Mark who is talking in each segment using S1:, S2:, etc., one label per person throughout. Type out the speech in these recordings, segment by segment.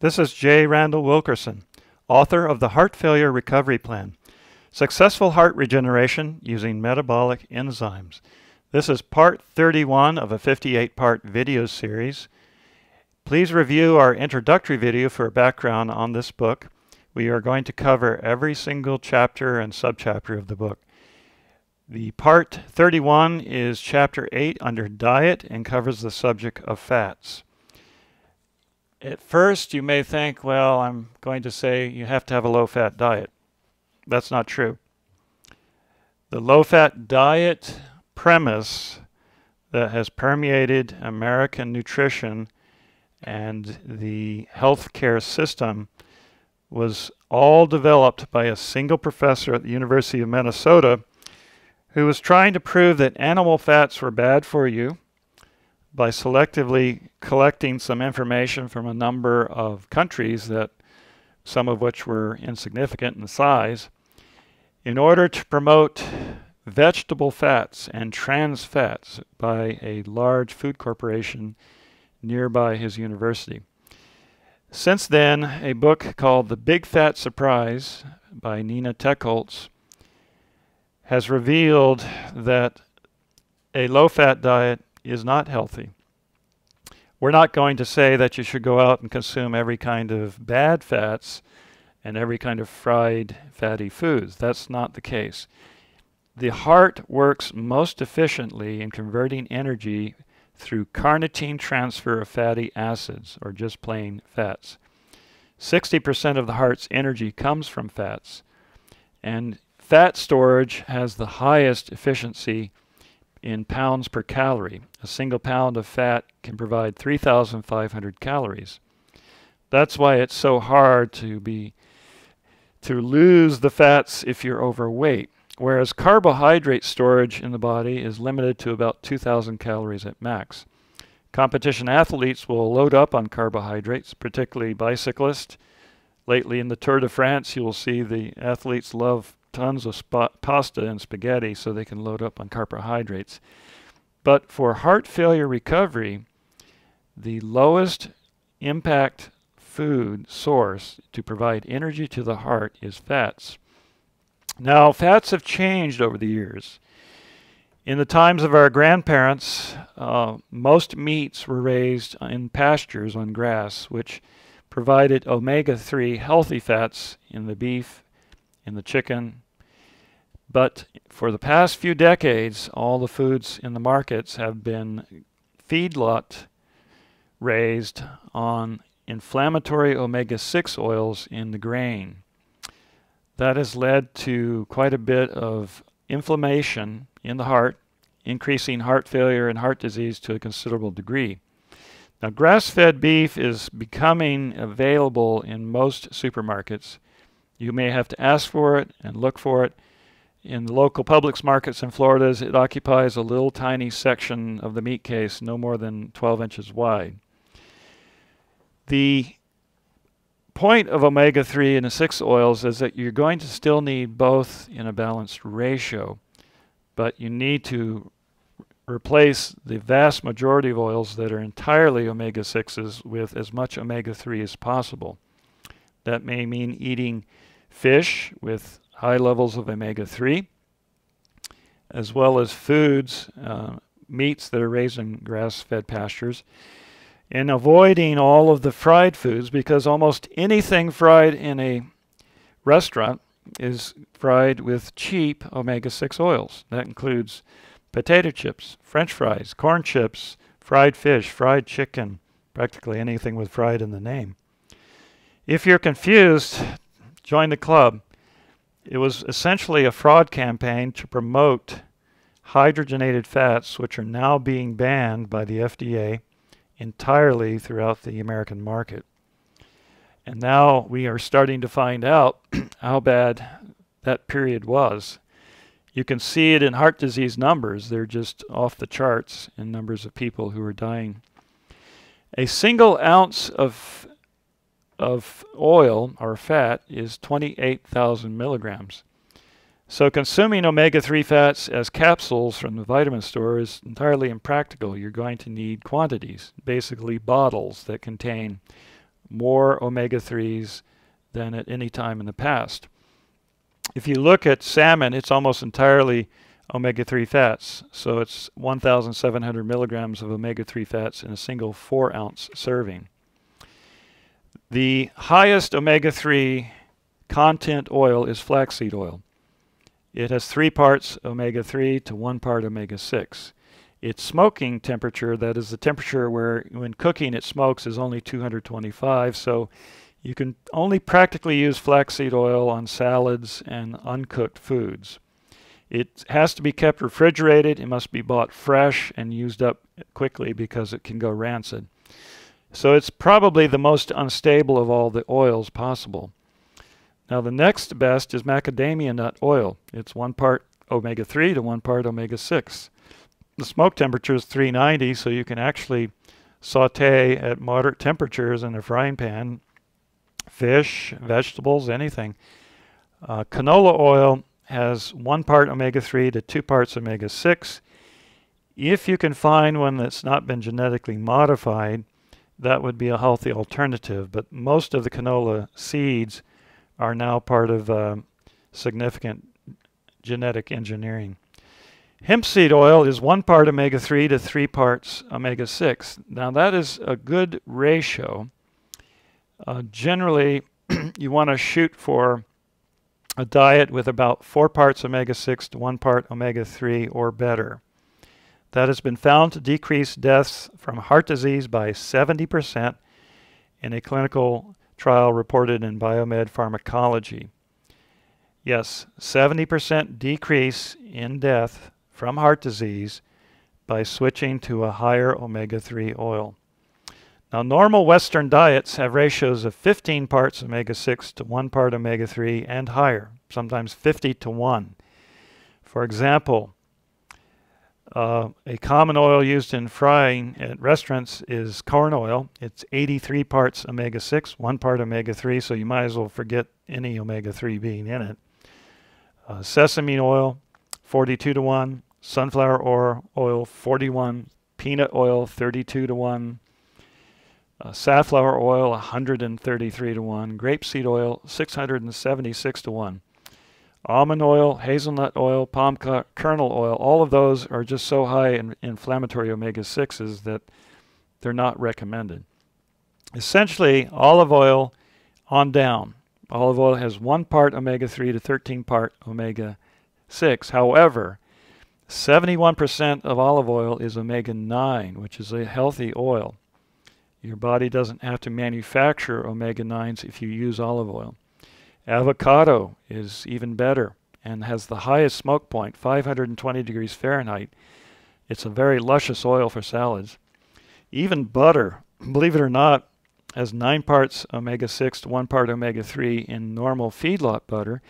S1: This is J. Randal Wilkerson, author of the Heart Failure Recovery Plan, Successful Heart Regeneration Using Metabolic Enzymes. This is part 31 of a 58-part video series. Please review our introductory video for a background on this book. We are going to cover every single chapter and subchapter of the book. The part 31 is chapter 8 under diet and covers the subject of fats. At first, you may think, well, I'm going to say you have to have a low-fat diet. That's not true. The low-fat diet premise that has permeated American nutrition and the healthcare system was all developed by a single professor at the University of Minnesota who was trying to prove that animal fats were bad for you by selectively collecting some information from a number of countries, that some of which were insignificant in size, in order to promote vegetable fats and trans fats by a large food corporation nearby his university. Since then, a book called The Big Fat Surprise by Nina Techholz has revealed that a low-fat diet is not healthy. We're not going to say that you should go out and consume every kind of bad fats and every kind of fried fatty foods. That's not the case. The heart works most efficiently in converting energy through carnitine transfer of fatty acids, or just plain fats. 60% of the heart's energy comes from fats, and fat storage has the highest efficiency in pounds per calorie. A single pound of fat can provide 3,500 calories. That's why it's so hard to lose the fats if you're overweight, whereas carbohydrate storage in the body is limited to about 2,000 calories at max. Competition athletes will load up on carbohydrates, particularly bicyclists. Lately in the Tour de France, you will see the athletes love tons of pasta and spaghetti so they can load up on carbohydrates. But for heart failure recovery, the lowest impact food source to provide energy to the heart is fats. Now, fats have changed over the years. In the times of our grandparents, most meats were raised in pastures on grass, which provided omega-3 healthy fats in the beef, in the chicken. But for the past few decades, all the foods in the markets have been feedlot raised on inflammatory omega-6 oils in the grain. That has led to quite a bit of inflammation in the heart, increasing heart failure and heart disease to a considerable degree. Now, grass-fed beef is becoming available in most supermarkets. You may have to ask for it and look for it. In the local Publix markets in Florida, it occupies a little tiny section of the meat case, no more than 12 inches wide. The point of omega-3 and the 6 oils is that you're going to still need both in a balanced ratio, but you need to replace the vast majority of oils that are entirely omega-6s with as much omega-3 as possible. That may mean eating fish with high levels of omega-3, as well as foods, meats that are raised in grass-fed pastures, and avoiding all of the fried foods, because almost anything fried in a restaurant is fried with cheap omega-6 oils. That includes potato chips, French fries, corn chips, fried fish, fried chicken, practically anything with fried in the name. If you're confused, join the club. It was essentially a fraud campaign to promote hydrogenated fats, which are now being banned by the FDA entirely throughout the American market. And now we are starting to find out how bad that period was. You can see it in heart disease numbers. They're just off the charts in numbers of people who are dying. A single ounce of oil or fat is 28,000 milligrams. So consuming omega-3 fats as capsules from the vitamin store is entirely impractical. You're going to need quantities, basically bottles that contain more omega-3s than at any time in the past. If you look at salmon, it's almost entirely omega-3 fats. So it's 1,700 milligrams of omega-3 fats in a single 4-ounce serving. The highest omega-3 content oil is flaxseed oil. It has 3 parts omega-3 to 1 part omega-6. Its smoking temperature, that is the temperature where when cooking it smokes, is only 225. So you can only practically use flaxseed oil on salads and uncooked foods. It has to be kept refrigerated. It must be bought fresh and used up quickly because it can go rancid. So it's probably the most unstable of all the oils possible. Now the next best is macadamia nut oil. It's 1 part omega-3 to 1 part omega-6. The smoke temperature is 390, so you can actually saute at moderate temperatures in a frying pan, fish, vegetables, anything. Canola oil has 1 part omega-3 to 2 parts omega-6. If you can find one that's not been genetically modified, that would be a healthy alternative. But most of the canola seeds are now part of significant genetic engineering. Hemp seed oil is 1 part omega-3 to 3 parts omega-6. Now that is a good ratio. Generally, you want to shoot for a diet with about 4 parts omega-6 to 1 part omega-3 or better. That has been found to decrease deaths from heart disease by 70% in a clinical trial reported in Biomed Pharmacology. Yes, 70% decrease in death from heart disease by switching to a higher omega-3 oil. Now, normal Western diets have ratios of 15 parts omega-6 to 1 part omega-3 and higher, sometimes 50 to 1. For example, a common oil used in frying at restaurants is corn oil. It's 83 parts omega-6, 1 part omega-3, so you might as well forget any omega-3 being in it. Sesame oil, 42 to 1. Sunflower oil, 41. Peanut oil, 32 to 1. Safflower oil, 133 to 1. Grapeseed oil, 676 to 1. Almond oil, hazelnut oil, palm kernel oil, all of those are just so high in inflammatory omega-6s that they're not recommended. Essentially, olive oil on down. Olive oil has 1 part omega-3 to 13 part omega-6. However, 71% of olive oil is omega-9, which is a healthy oil. Your body doesn't have to manufacture omega-9s if you use olive oil. Avocado is even better and has the highest smoke point, 520 degrees Fahrenheit. It's a very luscious oil for salads. Even butter, believe it or not, has 9 parts omega-6 to 1 part omega-3 in normal feedlot butter.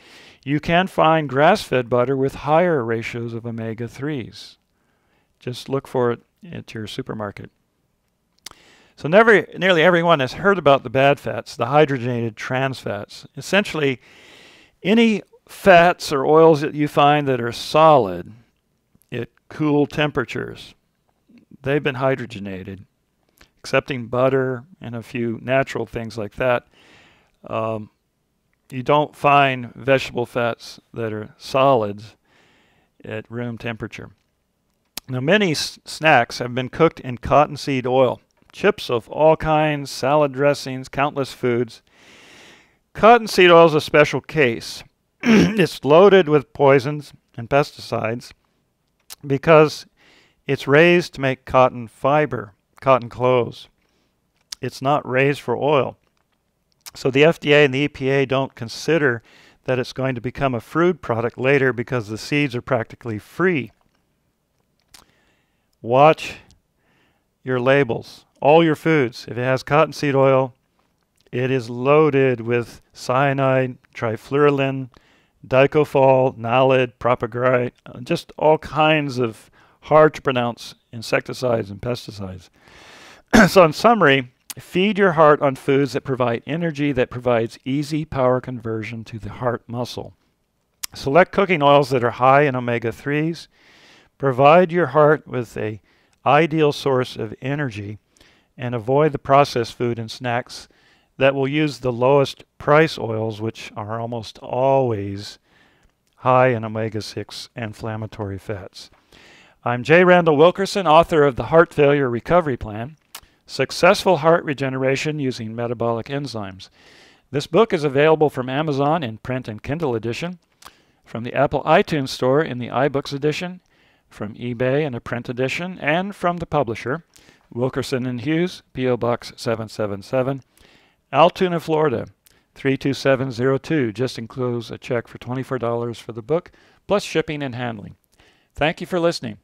S1: You can find grass-fed butter with higher ratios of omega-3s. Just look for it at your supermarket. So nearly everyone has heard about the bad fats, the hydrogenated trans fats. Essentially, any fats or oils that you find that are solid at cool temperatures, they've been hydrogenated. Excepting butter and a few natural things like that, you don't find vegetable fats that are solids at room temperature. Now, many snacks have been cooked in cottonseed oil. Chips of all kinds, salad dressings, countless foods. Cottonseed oil is a special case. It's loaded with poisons and pesticides because it's raised to make cotton fiber, cotton clothes. It's not raised for oil. So the FDA and the EPA don't consider that it's going to become a food product later because the seeds are practically free. Watch your labels. All your foods, if it has cottonseed oil, it is loaded with cyanide, trifluralin, dicofol, nalid, propagate, just all kinds of hard to pronounce insecticides and pesticides. So in summary, feed your heart on foods that provide energy that provides easy power conversion to the heart muscle. Select cooking oils that are high in omega-3s. Provide your heart with an ideal source of energy and avoid the processed food and snacks that will use the lowest price oils, which are almost always high in omega-6 inflammatory fats. I'm J. Randal Wilkerson, author of the Heart Failure Recovery Plan, Successful Heart Regeneration Using Metabolic Enzymes. This book is available from Amazon in print and Kindle edition, from the Apple iTunes Store in the iBooks edition, from eBay in a print edition, and from the publisher, Wilkerson & Hughes, P.O. Box 777, Altoona, Florida, 32702. Just enclose a check for $24 for the book, plus shipping and handling. Thank you for listening.